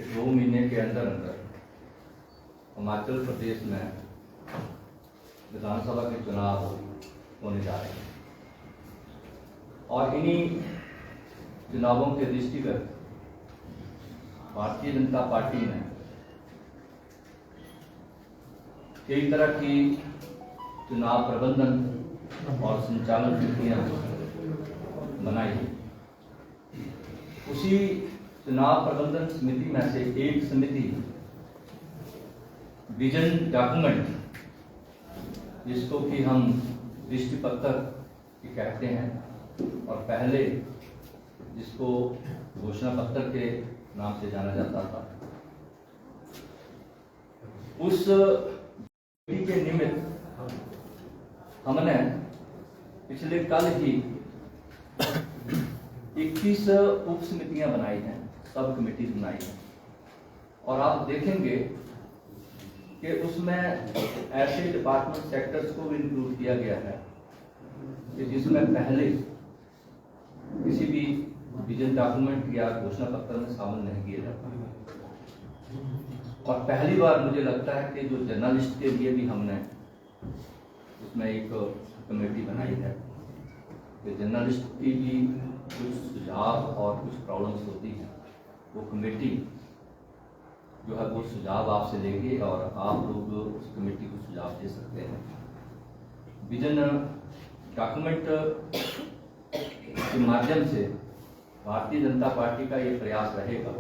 कि 2 महीने के अंदर अंदर हिमाचल प्रदेश में विधानसभा के चुनाव होने जा रहे हैं और इन्हीं चुनावों के दृष्टिगत भारतीय जनता पार्टी ने कई तरह की चुनाव प्रबंधन और संचालन नीतियां बनाई। उसी चुनाव प्रबंधन समिति में से एक समिति विजन डॉक्यूमेंट, जिसको कि हम दृष्टि पत्र कहते हैं और पहले जिसको घोषणा पत्र के नाम से जाना जाता था, उस के निमित्त हमने पिछले कल ही 21 उप समितियां बनाई हैं, सब कमेटी बनाई हैं और आप देखेंगे कि उसमें ऐसे डिपार्टमेंट सेक्टर्स को भी इंक्लूड किया गया है कि जिसमें पहले किसी भी विजन डॉक्यूमेंट या घोषणा पत्र में शामिल नहीं किए जाता। और पहली बार मुझे लगता है कि जो जर्नलिस्ट के लिए भी हमने उसमें एक कमेटी बनाई है कि जर्नलिस्ट की भी कुछ सुझाव और कुछ प्रॉब्लम्स होती हैं, वो कमेटी जो है वो सुझाव आपसे लेंगे और आप लोग उस कमेटी को सुझाव दे सकते हैं। विजन डॉक्यूमेंट के माध्यम से भारतीय जनता पार्टी का ये प्रयास रहेगा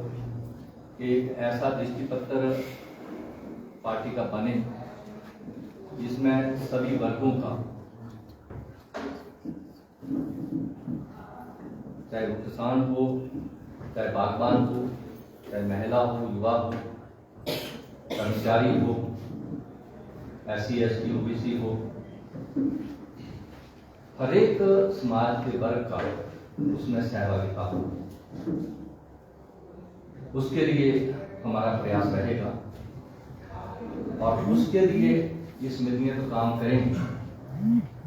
कि एक ऐसा दृष्टि पत्र पार्टी का बने जिसमें सभी वर्गों का, चाहे वो किसान हो, चाहे बागबान हो, चाहे महिला हो, युवा हो, कर्मचारी हो, SC ST OBC हो, हर एक समाज के वर्ग का उसमें सहभागिता हो। उसके लिए हमारा प्रयास रहेगा और उसके लिए ये समितियां तो काम करेंगी,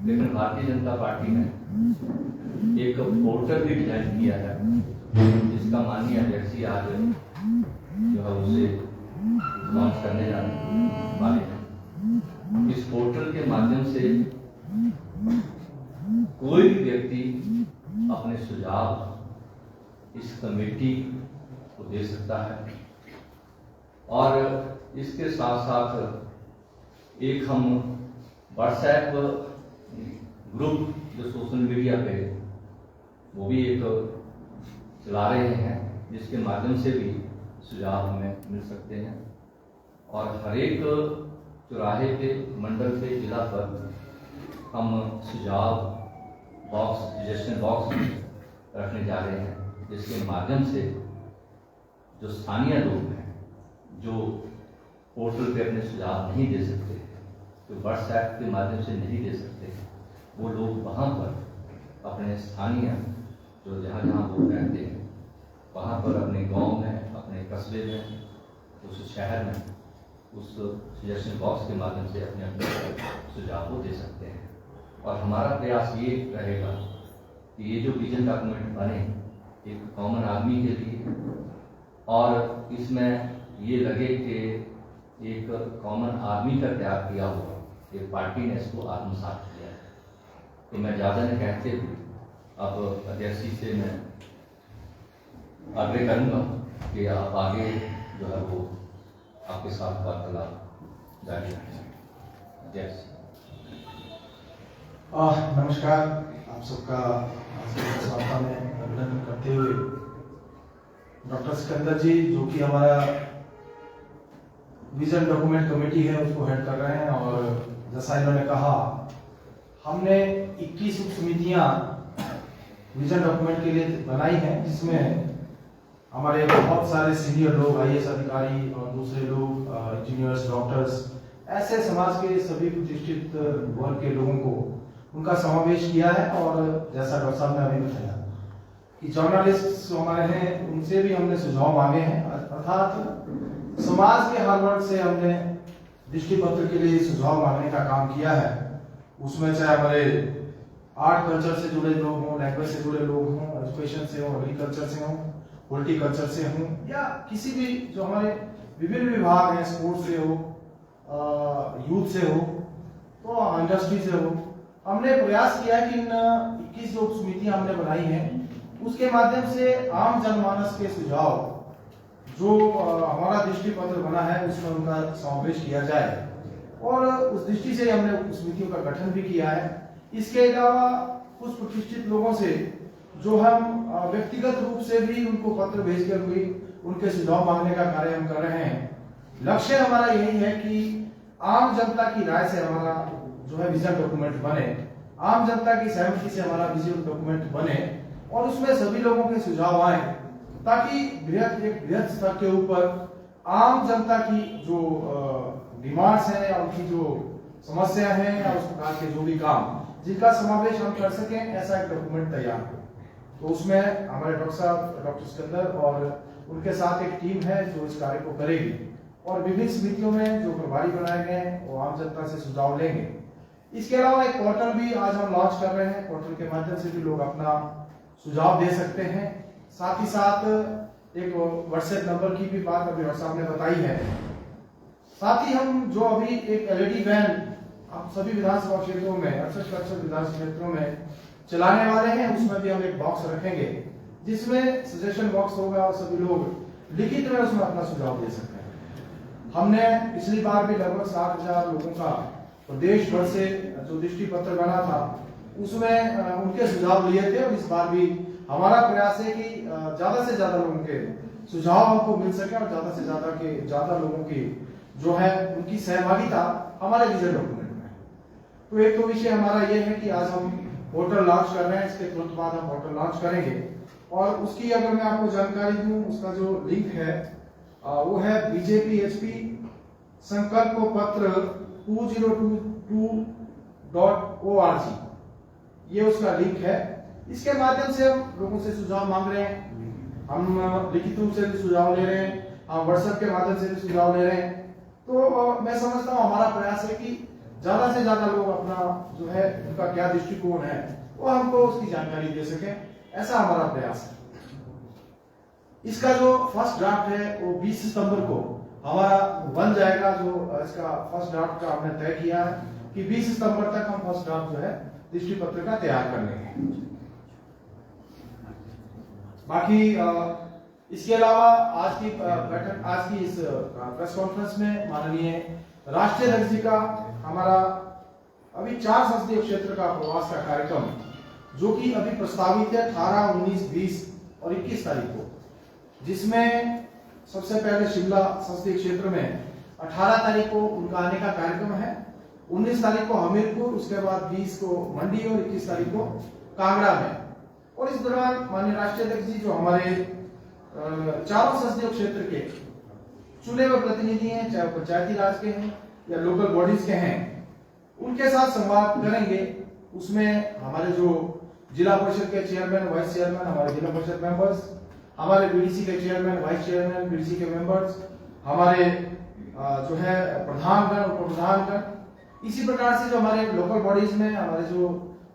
लेकिन भारतीय जनता पार्टी ने एक पोर्टल भी डिजाइन किया है जिसका माननीय अध्यक्ष आज जो है उसे लॉन्च करने जाने वाले हैं। इस पोर्टल के माध्यम से कोई भी व्यक्ति अपने सुझाव इस कमेटी को दे सकता है और इसके साथ साथ एक हम व्हाट्सएप ग्रुप जो सोशल मीडिया पे वो भी एक चला रहे हैं, जिसके माध्यम से भी सुझाव हमें मिल सकते हैं और हर एक चौराहे पे, मंडल पे, जिला पर हम सुझाव बॉक्स, सजेशन बॉक्स रखने जा रहे हैं, जिसके माध्यम से जो स्थानीय लोग हैं जो पोर्टल पे अपने सुझाव नहीं दे सकते, जो व्हाट्सएप के माध्यम से नहीं दे सकते, वो लोग वहाँ पर अपने स्थानीय जो जहाँ जहाँ लोग रहते हैं वहाँ पर अपने गांव में, अपने कस्बे में, उस शहर में उस सजेशन बॉक्स के माध्यम से अपने अपने सुझाव को दे सकते हैं। और हमारा प्रयास ये रहेगा कि ये जो विजन डॉक्यूमेंट बने एक कॉमन आदमी के लिए और इसमें ये लगे कि एक कॉमन आदमी का तैयार किया हुआ, ये पार्टी ने इसको आत्मसात किया है। तो मैं ज़्यादा न कहते हुए अब अध्यक्ष से मैं आग्रह करूँगा कि आप आगे जो है वो आपके साथ वार्तालाप जारी रखें। अध्यक्ष नमस्कार, आप सबका वार्ता में अभिनंदन करते हुए डॉक्टर सिकंदर जी जो कि हमारा विजन डॉक्यूमेंट कमेटी है उसको हेड कर रहे हैं और जैसा इन्होंने कहा हमने 21 उप समितियां विजन डॉक्यूमेंट के लिए बनाई हैं, जिसमें हमारे बहुत सारे सीनियर लोग, IAS अधिकारी और दूसरे लोग, इंजीनियर्स, डॉक्टर्स, ऐसे समाज के सभी प्रतिष्ठित वर्ग के लोगों को उनका समावेश किया है। और जैसा डॉक्टर साहब ने अभी बताया कि जर्नलिस्ट जो हमारे हैं उनसे भी हमने सुझाव मांगे हैं, अर्थात समाज के हर वर्ग से हमने दृष्टि पत्र के लिए सुझाव मांगने का काम किया है। उसमें चाहे हमारे आर्ट कल्चर से जुड़े लोग हों, लैंग्वेज से जुड़े लोग हों, एजुकेशन से हों, एग्रीकल्चर से हों, हॉर्टिकल्चर से हूँ या किसी भी जो हमारे विभिन्न विभाग हैं, स्पोर्ट्स से हो, यूथ से हो, तो इंडस्ट्री से हो, हमने प्रयास किया है कि इन 21 जो समितियां हमने बनाई हैं उसके माध्यम से आम जनमानस के सुझाव जो हमारा दृष्टि पत्र बना है उसमें उनका समावेश किया जाए, और उस दृष्टि से हमने समितियों का गठन भी किया है। इसके अलावा कुछ प्रतिष्ठित लोगों से जो हम व्यक्तिगत रूप से भी उनको पत्र भेजकर भी उनके सुझाव मांगने का कार्य हम कर रहे हैं। लक्ष्य हमारा यही है कि आम जनता की राय से हमारा जो है विजन डॉक्यूमेंट बने, आम जनता की सहमति से हमारा विजन डॉक्यूमेंट बने और उसमें सभी लोगों के सुझाव आए, ताकि एक बृहद स्तर के ऊपर आम जनता की जो डिमांड्स हैं या उनकी जो समस्या है या उस प्रकार के जो भी काम जिनका समावेश हम कर सकें, ऐसा एक डॉक्यूमेंट तैयार हो। तो उसमें हमारे डॉक्टर साहब, डॉक्टर सिकंदर और उनके साथ एक टीम है जो इस कार्य को करेगी, और विभिन्न समितियों में जो प्रभारी बनाए गए हैं वो आम जनता से सुझाव लेंगे। इसके अलावा एक पोर्टल भी आज हम लॉन्च कर रहे हैं, पोर्टल के माध्यम से भी लोग अपना सुझाव दे सकते हैं। साथ ही साथ एक व्हाट्सएप नंबर की भी बात अभी डॉक्टर साहब ने बताई है। साथ ही हम जो अभी एक एलईडी वैन आप सभी विधानसभा क्षेत्रों में 68 विधानसभा क्षेत्रों में चलाने वाले हैं, उसमें भी हम एक बॉक्स रखेंगे जिसमें सजेशन बॉक्स होगा और सभी लोग लिखित में उसमें अपना सुझाव दे सकते हैं। हमने पिछली बार भी लगभग 60,000 लोगों का प्रदेश भर से जो दृष्टि पत्र बना था उसमें उनके सुझाव लिए थे, और इस बार भी हमारा प्रयास है कि ज्यादा से ज्यादा लोगों के सुझाव हमको मिल सके और ज्यादा से ज्यादा लोगों की जो है उनकी सहभागिता हमारे विजन डॉक्यूमेंट में। तो एक तो विषय हमारा ये है कि आज हम पोर्टल लॉन्च कर रहे हैं, इसके तुरंत बाद हम पोर्टल लॉन्च करेंगे, और उसकी अगर मैं आपको जानकारी दूं, उसका जो लिंक है वो है BJP-HP संकल्प पत्र 2022.org, ये उसका लिंक है। इसके माध्यम से हम लोगों से सुझाव मांग रहे हैं, हम लिखित रूप से भी सुझाव ले रहे हैं, हम व्हाट्सएप के माध्यम से भी सुझाव ले रहे हैं। तो मैं समझता हूँ हमारा प्रयास है कि ज्यादा से ज्यादा लोग अपना जो है उनका क्या दृष्टिकोण है वो हमको उसकी जानकारी दे सके, ऐसा हमारा प्रयास है। इसका जो फर्स्ट ड्राफ्ट है वो 20 सितंबर को हमारा बन जाएगा। जो इसका फर्स्ट ड्राफ्ट का हमने तय किया है कि 20 सितंबर तक हम फर्स्ट ड्राफ्ट जो है दृष्टि पत्र का तैयार कर लेंगे। बाकी इसके अलावा आज की बैठक, आज की इस प्रेस कॉन्फ्रेंस में माननीय राष्ट्रीय अध्यक्ष जी का हमारा अभी 4 संसदीय क्षेत्र का प्रवास का कार्यक्रम जो कि अभी प्रस्तावित है 18, 19, 20 और 21 तारीख को, जिसमें सबसे पहले शिमला संसदीय क्षेत्र में 18 तारीख को उनका आने का कार्यक्रम है, 19 तारीख को हमीरपुर, उसके बाद 20 को मंडी और 21 तारीख को कांगड़ा में। और इस दौरान माननीय राष्ट्रीय अध्यक्ष जी जो हमारे चारों संसदीय क्षेत्र के चुने हुए प्रतिनिधि हैं, चाहे पंचायती राज के हैं या लोकल बॉडीज के हैं, उनके साथ संवाद करेंगे। उसमें हमारे जो जिला परिषद के चेयरमैन, वाइस चेयरमैन, हमारे जिला परिषद मेंबर्स, हमारे बीडीसी के चेयरमैन, वाइस चेयरमैन, बीडीसी के मेंबर्स, हमारे जो है प्रधानगण, उप प्रधानगण, इसी प्रकार से जो हमारे लोकल बॉडीज में हमारे जो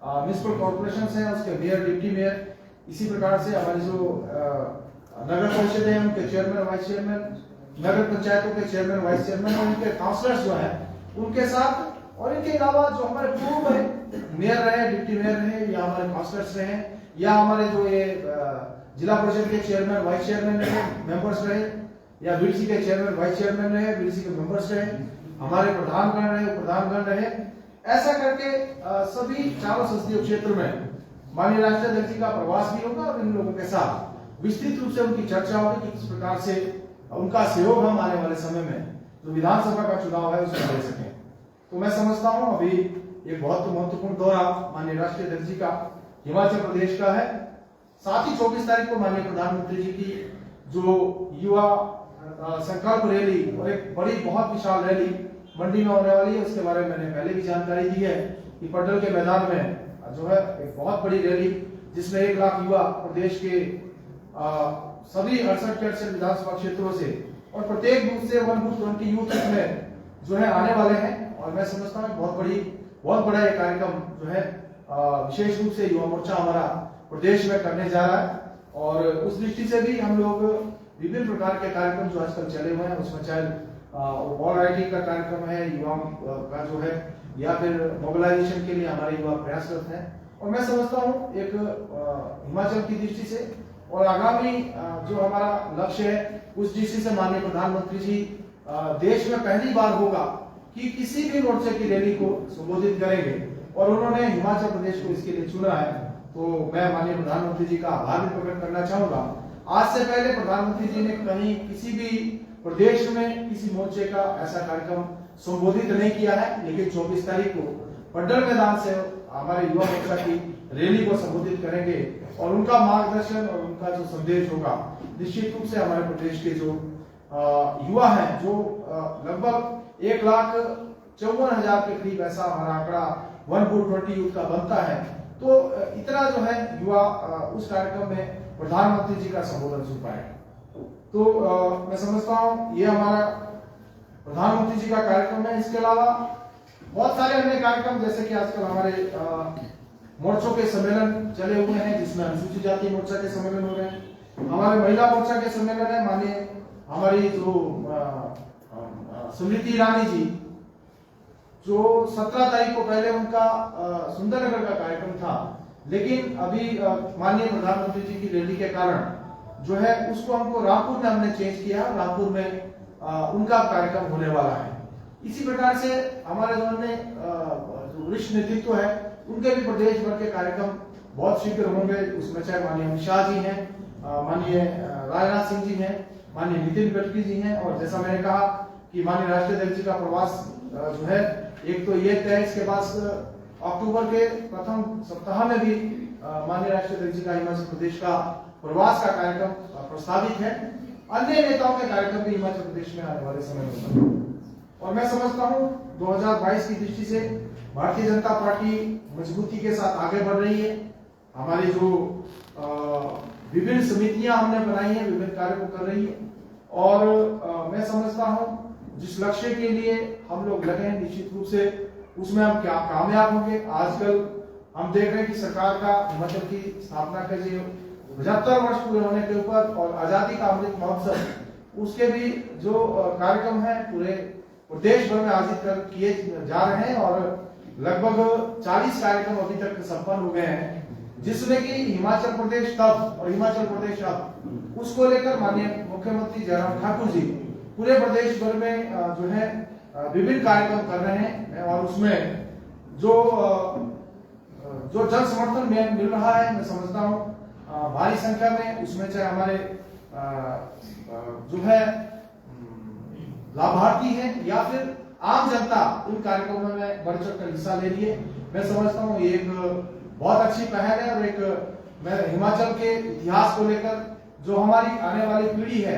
म्युनिसिपल कॉर्पोरेशन है उसके मेयर, डिप्टी मेयर, इसी प्रकार से हमारे जो नगर परिषद है उनके चेयरमैन, वाइस चेयरमैन, नगर पंचायतों के चेयरमैन, वाइस चेयरमैन और उनके काउंसलर्स जो हैं उनके साथ, और इनके अलावा जो हमारे पूर्व मेयर रहे, डिप्टी मेयर रहे या हमारे काउंसलर्स रहे या हमारे जो ये जिला परिषद के चेयरमैन, वाइस चेयरमैन रहे, मेंबर्स रहे, या बीडीसी के चेयरमैन, वाइस चेयरमैन रहे, बीडीसी के मेंबर्स रहे, हमारे प्रधानगण रहे, प्रधानगण रहे, ऐसा करके सभी चारों संसदीय क्षेत्र में माननीय राष्ट्रीय अध्यक्ष जी का प्रवास भी होगा और इन लोगों के साथ विस्तृत रूप से उनकी चर्चा होगी कि किस प्रकार से उनका सहयोग हम आने वाले समय में जो विधानसभा का चुनाव है उसमें दे सकें। तो मैं समझता हूं अभी एक बहुत महत्वपूर्ण दौरा माननीय राष्ट्रीय अध्यक्ष जी का हिमाचल प्रदेश का है। साथ ही 24 तारीख को माननीय प्रधानमंत्री जी की जो युवा संकल्प रैली और एक बड़ी बहुत विशाल रैली मंडी में होने वाली है, उसके बारे में मैंने पहले भी जानकारी दी है कि पटल के मैदान में जो है एक बहुत बड़ी रैली जिसमें 1 लाख युवा प्रदेश के सभी 68 विधानसभा क्षेत्रों से और प्रत्येक बूथ से 1 बूथ 20 यूथ में जो है आने वाले हैं। और मैं समझता हूँ बहुत बड़ा ये कार्यक्रम जो है विशेष रूप से युवा मोर्चा हमारा प्रदेश में करने जा रहा है। और उस दृष्टि से भी हम लोग विभिन्न प्रकार के कार्यक्रम जो आजकल चले हुए हैं, उसमें चाहे वॉल राइटिंग का कार्यक्रम है, युवाओं का जो है, या फिर मोबिलाइजेशन के लिए हमारे युवा प्रयासरत हैं। और मैं समझता हूँ एक हिमाचल की दृष्टि से और आगामी जो हमारा लक्ष्य है उस दृष्टि से माननीय प्रधानमंत्री जी देश में पहली बार होगा कि किसी भी मोर्चे की रैली को संबोधित करेंगे और उन्होंने हिमाचल प्रदेश को इसके लिए चुना है। तो मैं माननीय प्रधानमंत्री जी का आभार भी प्रकट करना चाहूंगा। आज से पहले प्रधानमंत्री जी ने कहीं किसी भी प्रदेश में किसी मोर्चे का ऐसा कार्यक्रम संबोधित नहीं किया है, लेकिन 24 तारीख को पड्डल मैदान से हमारे युवा मोर्चा की रैली को संबोधित करेंगे और उनका मार्गदर्शन और उनका जो संदेश होगा निश्चित रूप से हमारे प्रदेश के जो युवा हैं, जो लगभग 1,54,000 के करीब ऐसा हमारा आंकड़ा 1/20 यूथ का बनता है। तो इतना जो है युवा उस कार्यक्रम में प्रधानमंत्री जी का संबोधन सुन पाएगा। तो मैं समझता हूँ ये हमारा प्रधानमंत्री जी का कार्यक्रम है। इसके अलावा बहुत सारे अन्य कार्यक्रम जैसे कि आजकल हमारे मोर्चों के सम्मेलन चले हुए हैं, जिसमें अनुसूचित जाति मोर्चा के सम्मेलन हो रहे हैं, हमारे महिला मोर्चा के सम्मेलन है। मानिए हमारी जो स्मृति ईरानी जी, जो 17 तारीख को पहले उनका सुंदरनगर का कार्यक्रम था, लेकिन अभी माननीय प्रधानमंत्री जी की रैली के कारण जो है उसको हमको रामपुर में हमने चेंज किया। रामपुर में उनका कार्यक्रम होने वाला है। इसी प्रकार से हमारे जो अन्य जो वरिष्ठ नेतृत्व है उनके भी प्रदेश भर के कार्यक्रम बहुत शीघ्र होंगे। उसमें चाहे माननीय अमित शाह जी हैं, माननीय राजनाथ सिंह जी हैं, माननीय नितिन गडकरी जी हैं, और जैसा मैंने कहा कि माननीय राष्ट्रीय अध्यक्ष जी का प्रवास जो है एक तो ये तय, इसके बाद अक्टूबर के प्रथम सप्ताह में भी माननीय राष्ट्रीय अध्यक्ष जी का हिमाचल प्रदेश का प्रवास का कार्यक्रम प्रस्तावित है। अन्य नेताओं के कार्यक्रम भी हिमाचल प्रदेश में आने वाले समय में, और मैं समझता हूँ 2022 की दृष्टि से भारतीय जनता पार्टी मजबूती के साथ आगे बढ़ रही है। हमारी जो विभिन्न समितियां हमने बनाई हैं, विभिन्न कार्यों को कर रही है, और मैं समझता हूँ जिस लक्ष्य के लिए हम लोग लगे हैं निश्चित रूप से उसमें हम क्या कामयाब होंगे। आजकल हम देख रहे हैं कि सरकार का हिमाचल की स्थापना के जो 75 वर्ष पूरे होने के ऊपर और आजादी का अमृत महोत्सव, उसके भी जो कार्यक्रम है पूरे देश भर में आयोजित किए जा रहे हैं, और लगभग 40 कार्यक्रम अभी तक संपन्न हो गए हैं, जिसमें कि हिमाचल प्रदेश तब और हिमाचल प्रदेश अब, उसको लेकर माननीय मुख्यमंत्री जयराम ठाकुर जी पूरे प्रदेश भर में जो है विभिन्न कार्यक्रम कर रहे हैं, और उसमें जो जन समर्थन मिल रहा है, मैं समझता हूँ भारी संख्या में, उसमें चाहे हमारे जो है लाभार्थी हैं या फिर आम जनता उन कार्यक्रमों में बढ़ चढ़ कर हिस्सा ले रही है। मैं समझता हूँ ये एक बहुत अच्छी पहल है, और एक मैं हिमाचल के इतिहास को लेकर जो हमारी आने वाली पीढ़ी है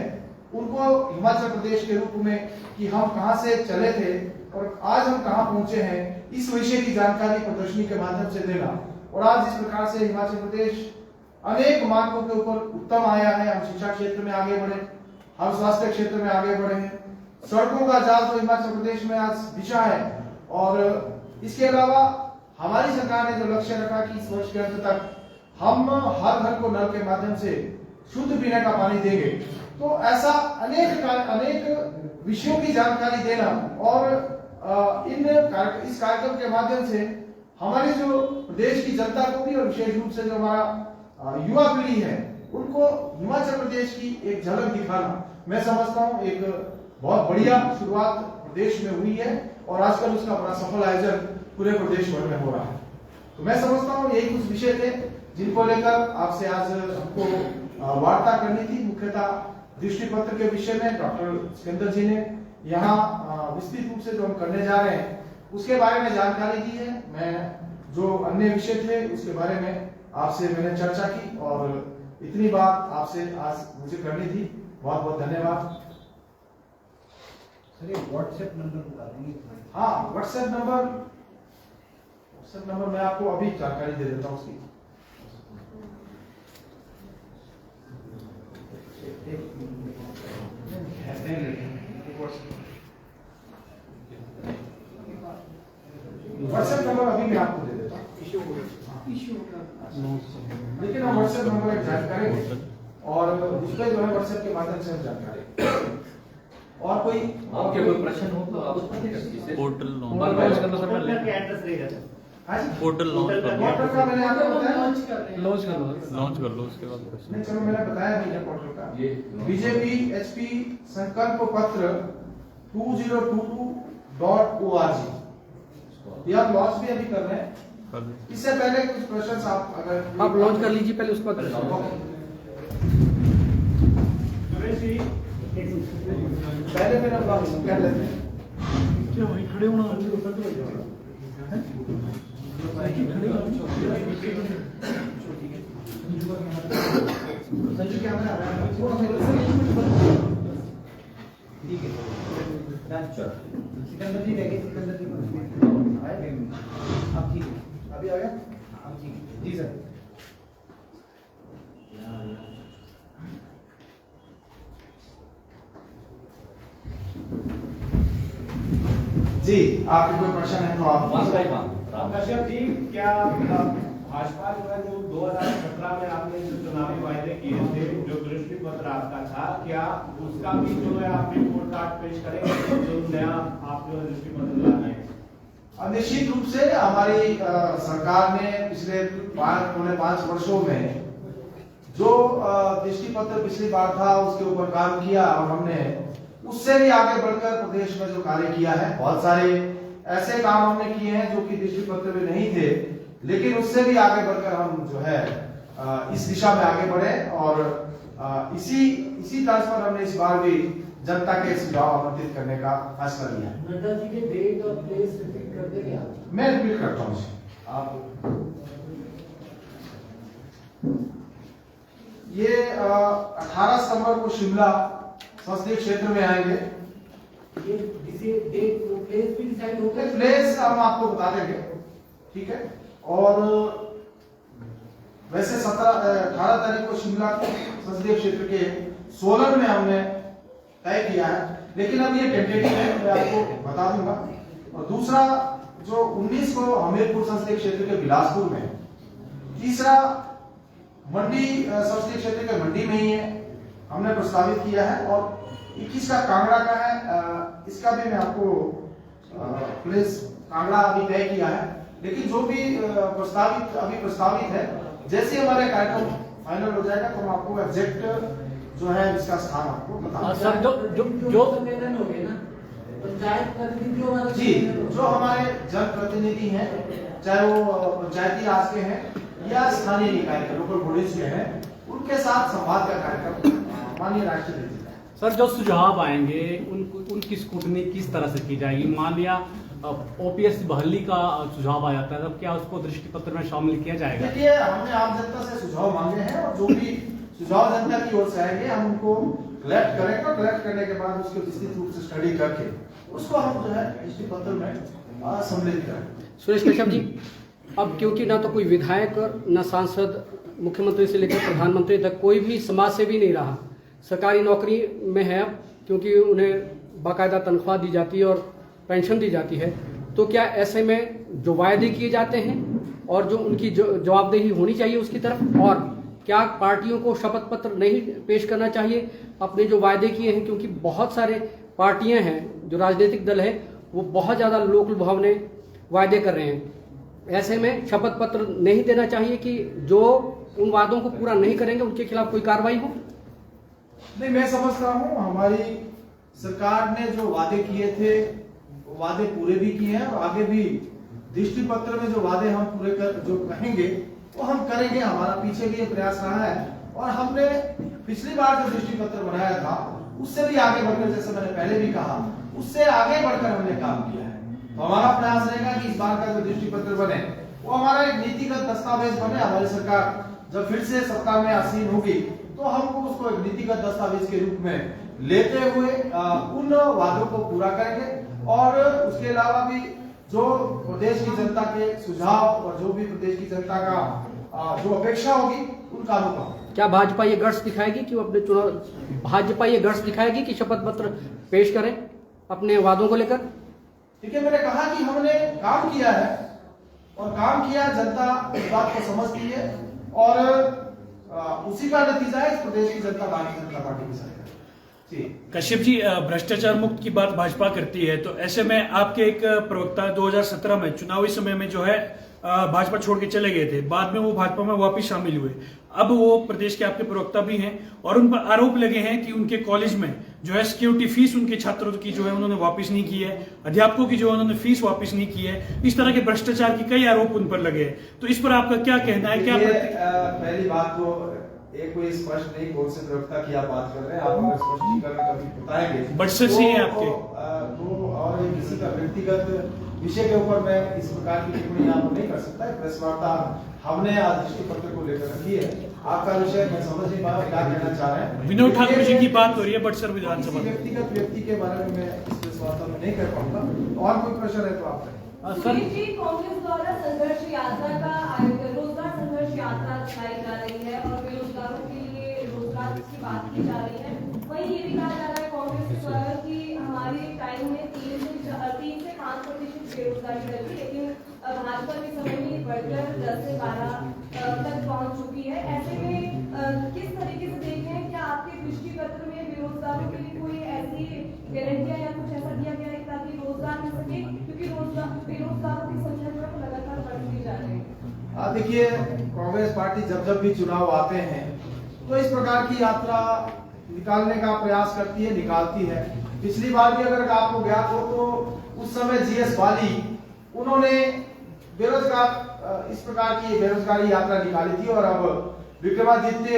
उनको हिमाचल प्रदेश के रूप में कि हम कहां से चले थे और आज हम कहां पहुंचे हैं, इस विषय की जानकारी प्रदर्शनी के माध्यम से देना। और आज जिस प्रकार से हिमाचल प्रदेश अनेक मार्गों के ऊपर उत्तम आया है, हम शिक्षा क्षेत्र में आगे बढ़े, हम स्वास्थ्य क्षेत्र में आगे बढ़े हैं, सड़कों का जाल तो हिमाचल प्रदेश में आज दिशा है, और इसके अलावा हमारी सरकार ने जो लक्ष्य रखा कि इस वर्ष के अंत तक हम हर घर को नल के माध्यम से शुद्ध पीने का पानी देंगे। तो ऐसा अनेक विषयों की जानकारी देना, और इस कार्यक्रम के माध्यम से हमारी जो प्रदेश की जनता को भी, और विशेष रूप से जो हमारा युवा पीढ़ी है, उनको हिमाचल प्रदेश की एक झलक दिखाना, मैं समझता हूँ एक बहुत बढ़िया शुरुआत प्रदेश में हुई है, और आजकल उसका बड़ा सफल आयोजन पूरे प्रदेश भर में हो रहा है। तो मैं समझता हूँ यही कुछ विषय थे जिनको लेकर आपसे आज हमको वार्ता करनी थी। मुख्यतः दृष्टि पत्र के विषय में डॉक्टर सिकंदर जी ने यहाँ विस्तृत रूप से जो हम करने जा रहे हैं उसके बारे में जानकारी दी है। मैं जो अन्य विषय थे उसके बारे में आपसे मैंने चर्चा की, और इतनी बात आपसे आज मुझे करनी थी। बहुत बहुत धन्यवाद। व्हाट्सएप नंबर बता देंगे? हाँ, व्हाट्सएप नंबर मैं आपको अभी जानकारी दे देता हूँ उसकी। व्हाट्सएप नंबर अभी मैं आपको दे देता हूँ। लेकिन हम व्हाट्सएप नंबर एक जारी करेंगे और उस पर जो है व्हाट्सएप के माध्यम से हम जानकारी। और कोई आपके कोई प्रश्न हो तो आप पोर्टल पोर्टल के एड्रेस देगा सर। हाँ जी? पोर्टल लॉन्च पोर्टल का मैंने आपको बताया लॉन्च कर लो उसके बाद क्वेश्चन। नहीं, चलो मैंने बताया भैया पोर्टल का। ये बीजेपी एचपी संकल्प पत्र 2022.org ये आप लॉन्च भी अभी कर रहे हैं। कर दो। इससे पहले कुछ प्रश्न आप अगर आप लॉन्च कर लीजिए पहले उसके बाद। सुरेश जी एक पहले मेरा लॉन्च कर लेते हैं। क्या भाई खड़े होना संजू क्या बना रहा है? ठीक है सिकंदर जी देंगे सिकंदर जी आए अब ठीक है अभी आ गया? अब ठीक है जी सर। जी आपके कोई प्रश्न है तो आप कश्यप जी क्या भाजपा जो है जो 2017 में आपने जो चुनावी वायदे किए थे जो दृष्टि पत्र आपका था क्या उसका भी जो है आप रिपोर्ट कार्ड पेश करेंगे जो नया आप जो दृष्टि पत्र ला रहे हैं? निश्चित रूप से हमारी सरकार ने पिछले 5 वर्षों में जो दृष्टि पत्र पिछली बार था उसके ऊपर काम किया और हमने उससे भी आगे बढ़कर प्रदेश में जो कार्य किया है, बहुत सारे ऐसे काम हमने किए हैं जो कि दृष्टि पत्र में नहीं थे, लेकिन उससे भी आगे बढ़कर हम जो है इस दिशा में आगे बढ़े और इसी तर्ज पर हमने इस बार भी जनता के सुझाव आमंत्रित करने का फैसला लिया है। नड्डा जी के डेट और प्लेस रिपीट कर देंगे आप? मैं रिपीट करता हूँ आप ये 18 सितंबर को शिमला संसदीय क्षेत्र में आएंगे। ये जिसे डेट वो प्लेस भी डिसाइड हो गया? प्लेस हम आपको बता देंगे, ठीक है। और वैसे 18 तारीख को शिमला संसदीय क्षेत्र के सोलन में हमने तय किया है, लेकिन अब ये टेंटेटिव है, मैं आपको बता दूंगा। और दूसरा जो 19 को हमीरपुर संसदीय क्षेत्र के बिलासपुर में, तीसरा मंडी संसदीय क्षेत्र के मंडी में ही है हमने प्रस्तावित किया है, और 21 का कांगड़ा का है, इसका भी मैं आपको प्लेस कांगड़ा अभी तय किया है, लेकिन जो भी प्रस्तावित है, जैसे हमारे कार्यक्रम फाइनल हो जाएगा तो हम आपको एग्जैक्ट जो है इसका स्थान आपको बता सर जो सम्मेलन हो गए ना पंचायत प्रतिनिधियों वाला जी, सम्मेलन हो जो हमारे जनप्रतिनिधि हैं, चाहे वो पंचायती राज के हैं या स्थानीय निकाय के लोकल बॉडीज के हैं, उनके साथ संवाद का कार्यक्रम माननीय राष्ट्रपति जी का। सर जो सुझाव आएंगे उनकी स्क्रूटनी किस तरह से की जाएगी? मान लिया ओपीएस बहली का सुझाव आ जाता है, तब क्या उसको दृष्टि पत्र में शामिल किया जाएगा? देखिए, हमने आम जनता से सुझाव मांगे हैं और जो भी सुझाव जनता की ओर से आएंगे हम उनको कलेक्ट करेंगे, और कलेक्ट करने के बाद उसको विस्तृत रूप से स्टडी करके उसको हम जो है दृष्टि पत्र में सम्मिलित करेंगे। सुरेश कश्यप जी, अब क्योंकि ना तो कोई विधायक न सांसद, मुख्यमंत्री से लेकर प्रधानमंत्री तक कोई भी समाज सेवी नहीं रहा, सरकारी नौकरी में है अब, क्योंकि उन्हें बाकायदा तनख्वाह दी जाती है और पेंशन दी जाती है, तो क्या ऐसे में जो वायदे किए जाते हैं और जो उनकी जवाबदेही होनी चाहिए उसकी तरफ, और क्या पार्टियों को शपथ पत्र नहीं पेश करना चाहिए अपने जो वायदे किए हैं? क्योंकि बहुत सारे पार्टियां हैं, जो राजनीतिक दल है, वो बहुत ज़्यादा लोक लुभावने वायदे कर रहे हैं। ऐसे में शपथ पत्र नहीं देना चाहिए कि जो उन वादों को पूरा नहीं करेंगे उनके खिलाफ कोई कार्रवाई हो? नहीं, मैं समझता हूँ हमारी सरकार ने जो वादे किए थे वो वादे पूरे भी किए हैं, और आगे भी दृष्टि पत्र में जो वादे हम पूरे जो कहेंगे वो हम करेंगे। हमारा पीछे भी ये प्रयास रहा है, और हमने पिछली बार जो दृष्टि पत्र बनाया था उससे भी आगे बढ़कर, जैसे मैंने पहले भी कहा, उससे आगे बढ़कर हमने काम किया है। तो हमारा प्रयास रहेगा कि इस बार का जो दृष्टि पत्र बने वो हमारा एक नीतिगत दस्तावेज बने। हमारी सरकार जब फिर से सत्ता में आसीन होगी तो हमको उसको एक नीतिगत दस्तावेज के रूप में लेते हुए उन वादों को पूरा करेंगे, और उसके अलावा भी जो प्रदेश की जनता के सुझाव और जो भी प्रदेश की जनता का जो अपेक्षा होगी उन कामों का। क्या भाजपा ये गट्स दिखाएगी कि वो अपने भाजपा ये गट्स दिखाएगी कि शपथ पत्र पेश करें अपने वादों को लेकर? ठीक है, मैंने कहा कि हमने काम किया है, और काम किया, जनता इस बात को समझती है और उसी का नतीजा है इस प्रदेश की जनता भारतीय जनता पार्टी की सरकार। जी कश्यप जी, भ्रष्टाचार मुक्त की बात भाजपा करती है, तो ऐसे में आपके एक प्रवक्ता 2017 में चुनावी समय में जो है भाजपा छोड़ के चले गए थे, बाद में वो भाजपा में वापस शामिल हुए। अब वो प्रदेश के आपके प्रवक्ता भी हैं और उन पर आरोप लगे हैं कि उनके कॉलेज में जो है सिक्योरिटी फीस उनके छात्रों की जो है उन्होंने वापस नहीं की है, अध्यापकों की जो है उन्होंने फीस वापस नहीं की है। इस तरह के भ्रष्टाचार की कई आरोप उन पर लगे हैं, तो इस पर आपका क्या कहना है? क्या पहली बात तो एक कोई स्पष्ट नहीं कौन से प्रवक्ता की आप बात कर रहे हैं, आप अगर स्पष्टीकरण कभी बताएंगे बट सर ही है आपके तो और किसी का व्यक्तिगत विषय के ऊपर मैं इस प्रकार की टिप्पणी यहाँ पर नहीं कर सकता है। प्रेस वार्ता हमने आज दृष्टि पत्र को लेकर रखी है। आपका विषय मैं समझ नहीं पाया क्या कहना चाह रहे हैं। विनोद ठाकुर जी की बात हो रही है, बट सर विधानसभा व्यक्तिगत व्यक्ति के बारे में मैं इस प्रेस वार्ता में नहीं कर पाऊंगा। और कोई प्रश्न है तो आप करें। कांग्रेस द्वारा संघर्ष यात्रा का आयोजन, रोजगार संघर्ष यात्रा चलाई जा रही है और बेरोजगारों के लिए रोजगार की बात की जा रही है। वहीं ये भी कहा जा रहा है कांग्रेस द्वारा कि हमारे टाइम में 3 से 5% बेरोजगारी दर थी, लेकिन भाजपा के समय में बढ़कर 10 से 12 तक पहुंच चुकी है। ऐसे में किस तरीके से देखें, क्या आपके दृष्टि पत्र में बेरोजगारों के लिए कोई ऐसी गारंटियां या कुछ ऐसा दिया गया है ताकि रोजगार मिल सके, क्योंकि बेरोजगारों की संख्या जो है लगातार बढ़ती जा रही है? देखिए, कांग्रेस पार्टी जब भी चुनाव आते हैं तो इस प्रकार की यात्रा निकालने का प्रयास करती है, निकालती है। पिछली बार भी अगर आपको ज्ञात हो तो उस समय जीएस बाली उन्होंने बेरोजगार इस प्रकार की बेरोजगारी यात्रा निकाली थी और अब विक्रमादित्य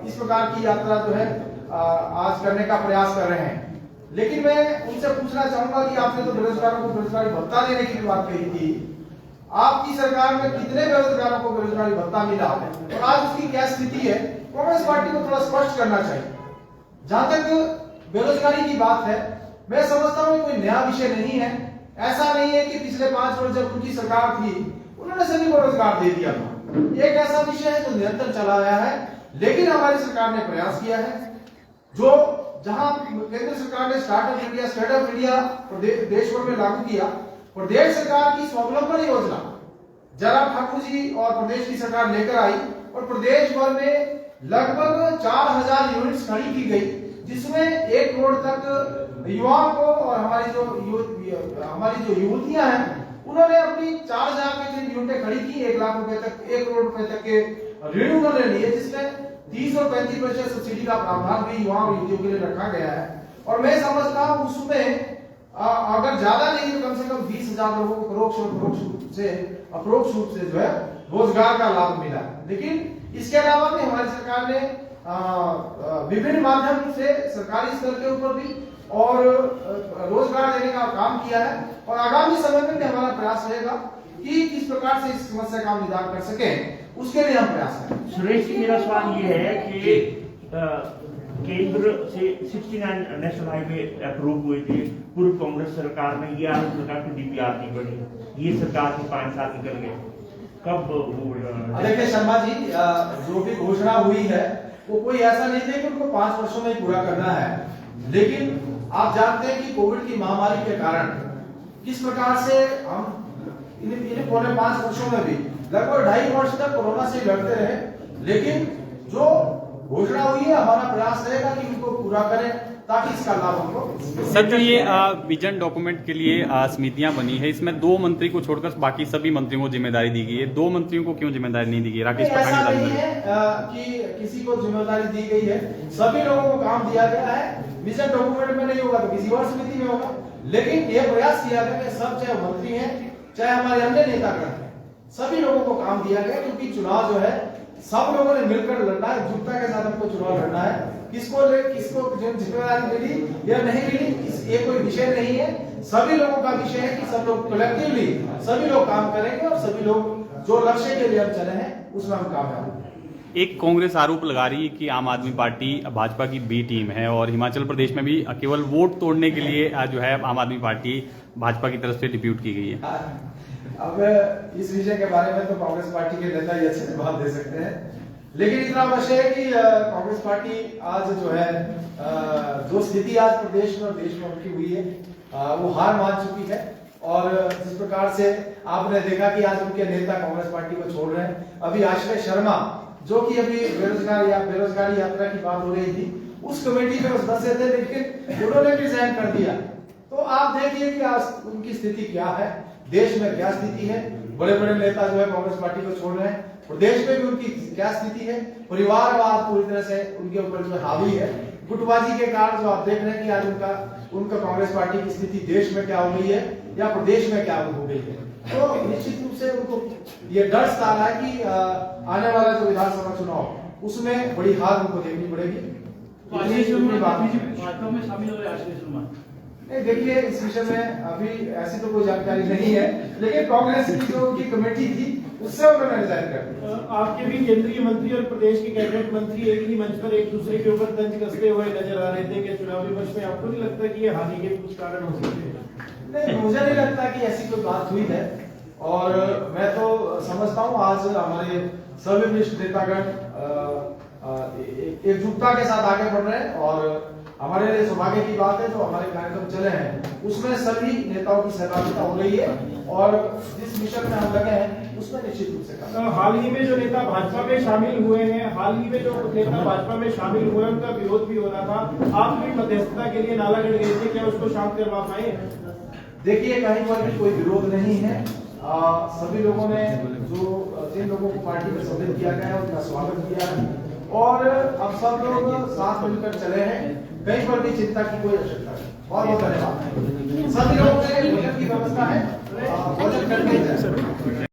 इस प्रकार की यात्रा जो है आज करने का प्रयास कर रहे हैं। लेकिन मैं उनसे पूछना चाहूंगा कि आपने तो बेरोजगारों को बेरोजगारी भत्ता देने की बात कही थी, आपकी सरकार में कितने बेरोजगारों को बेरोजगारी भत्ता मिला और आज उसकी क्या स्थिति है? कांग्रेस पार्टी को थोड़ा स्पष्ट करना चाहिए। जहां तक बेरोजगारी की बात है, मैं समझता हूं कोई नया विषय नहीं है। ऐसा नहीं है कि पिछले 5 वर्ष जब उनकी सरकार थी उन्होंने सभी को रोजगार दे दिया था। एक ऐसा विषय है जो निरंतर चला आया है, लेकिन हमारी सरकार ने प्रयास किया है। जो जहां केंद्र सरकार ने स्टार्टअप इंडिया देश भर में लागू किया, प्रदेश सरकार की स्वावलंबन योजना जयराम ठाकुर जी और प्रदेश की सरकार लेकर आई और प्रदेश भर में लगभग 4000 यूनिट्स खड़ी की गई, जिसमें 1 करोड़ तक युवाओं को और हमारी जो युवतियां हैं उन्होंने अपनी 4000 के करीब यूनिटें खड़ी की। 1 लाख रुपए तक 1 करोड़ रुपए तक के ऋण उन्होंने लिए, जिसमें 30 और 35% सब्सिडी का प्रावधान भी युवाओं और युवतियों के लिए रखा गया है। और मैं समझता हूं उसमें अगर ज्यादा नहीं तो कम से कम 20,000 लोगों को परोक्ष और अप्रोक्ष रूप से जो है रोजगार का लाभ मिला। लेकिन इसके अलावा भी हमारी सरकार ने विभिन्न माध्यम से सरकारी स्तर के ऊपर भी और रोजगार देने का काम किया है और आगामी समय में भी हमारा प्रयास रहेगा कि किस प्रकार से इस समस्या का निदान कर सके, उसके लिए हम प्रयास करें। सुरेश जी, मेरा सवाल ये है कि केंद्र से 69 नेशनल हाईवे अप्रूव हुए थे पूर्व कांग्रेस सरकार में, ये आरोप लगा कि डीपीआर नहीं बनी, ये सरकार के 5 साल निकल गए, कब वो? देखिए शर्मा जी, जो भी घोषणा हुई है वो कोई ऐसा नहीं है कि उनको 5 वर्षों में पूरा करना है। लेकिन आप जानते हैं कि कोविड की महामारी के कारण किस प्रकार से हम इन पौने 5 वर्षों में भी लगभग 2.5 वर्ष तक कोरोना से लड़ते रहे। लेकिन जो घोषणा हुई है, हमारा प्रयास रहेगा कि उनको पूरा करें ताकि इसका लाभ हमको। सर, जो ये विजन डॉक्यूमेंट के लिए समितियां बनी है, इसमें 2 मंत्री को छोड़कर बाकी सभी मंत्रियों को जिम्मेदारी दी गई है। 2 मंत्रियों को क्यों जिम्मेदारी नहीं दी गई? राकेश ऐसा नहीं है कि किसी को जिम्मेदारी दी गई है, सभी लोगों को काम दिया गया है। विजन डॉक्यूमेंट में नहीं होगा तो किसी और समिति में होगा, लेकिन यह प्रयास किया गया कि सब, चाहे मंत्री हैं चाहे हमारे अन्य नेतागण हैं, सभी लोगों को काम दिया गया, क्योंकि चुनाव जो है सब लोगों ने मिलकर लड़ना है, एकजुटता के साथ हमको चुनाव लड़ना है। किसको जिम्मेदारी मिली या नहीं मिली ये कोई विषय नहीं है, सभी लोगों का विषय है कि सब लोग कलेक्टिवली सभी लोग काम करेंगे और सभी लोग जो लक्ष्य के लिए हम चले हैं उसमें हम कामयाब होंगे। एक कांग्रेस आरोप लगा रही है कि आम आदमी पार्टी भाजपा की बी टीम है और हिमाचल प्रदेश में भी केवल वोट तोड़ने के लिए जो है आम आदमी पार्टी भाजपा की तरफ से डिप्यूट की गई है। अब इस विषय के बारे में तो कांग्रेस पार्टी के नेता ही अच्छे जवाब दे सकते हैं, लेकिन इतना अवश्य है कि कांग्रेस पार्टी आज जो है जो स्थिति आज प्रदेश में और देश में उनकी हुई है वो हार मान चुकी है और जिस प्रकार से आपने देखा कि आज उनके नेता कांग्रेस पार्टी को छोड़ रहे हैं। अभी आश्रय शर्मा जो कि अभी बेरोजगारी यात्रा की बात हो रही थी, उस कमेटी में उस बसे थे, लेकिन उन्होंने भी रिजाइन कर दिया। तो आप देखिए कि आज उनकी स्थिति क्या है, देश में क्या स्थिति है। बड़े बड़े नेता जो है कांग्रेस पार्टी को छोड़ रहे हैं, प्रदेश में भी उनकी क्या स्थिति है। परिवारवाद पूरी तरह से उनके ऊपर जो हावी है। गुटबाजी के कारण जो आप देख रहे हैं कि आज उनका कांग्रेस पार्टी की स्थिति देश में क्या हो गई है या प्रदेश में क्या हो गई है। तो निश्चित रूप से उनको ये डर सता रहा है कि आने वाला जो विधानसभा चुनाव उसमें बड़ी हार उनको देखनी पड़ेगी। भाजपा में शामिल हो रहे आश्रय शर्मा? नहीं, देखिए इस विषय में अभी ऐसी तो कोई जानकारी नहीं है, लेकिन कांग्रेस की जो उनकी कमेटी थी उससे उन्होंने रिजाइन कर दिया। आपके भी केंद्रीय मंत्री और प्रदेश के कैबिनेट मंत्री एक ही मंच पर एक दूसरे के ऊपर तंज कसते हुए नजर आ रहे थे कि चुनावी वर्ष में आपको नहीं लगता कि ये हानि के कुछ कारण हो सकते हैं? नहीं, मुझे नहीं लगता कि ऐसी कोई बात हुई है। और मैं तो समझता हूँ आज हमारे सभी वरिष्ठ नेतागण एकजुटता के साथ आगे बढ़ रहे हैं और हमारे लिए सौभाग्य की बात है। जो हमारे कार्यक्रम चले हैं उसमें सभी नेताओं की सहभागिता हो रही है और जिस मिशन में हम लगे हैं उसमें निश्चित रूप से काम। हाल ही में जो नेता भाजपा में शामिल हुए हैं, हाल ही में जो नेता भाजपा में शामिल हुए उनका विरोध भी हो रहा था, आप भी मध्यस्थता के लिए नालागढ़ गए थे, क्या उसको शांत करवा पाए? देखिए कहीं पर भी कोई विरोध नहीं है। सभी लोगों ने जिन लोगों को पार्टी में सम्मिलित किया गया है उनका स्वागत किया है और अब सब लोग साथ मिलकर चले हैं। कहीं पर भी चिंता की कोई आवश्यकता नहीं। बहुत बहुत धन्यवाद। सभी लोगों के भोजन की व्यवस्था है, भोजन करके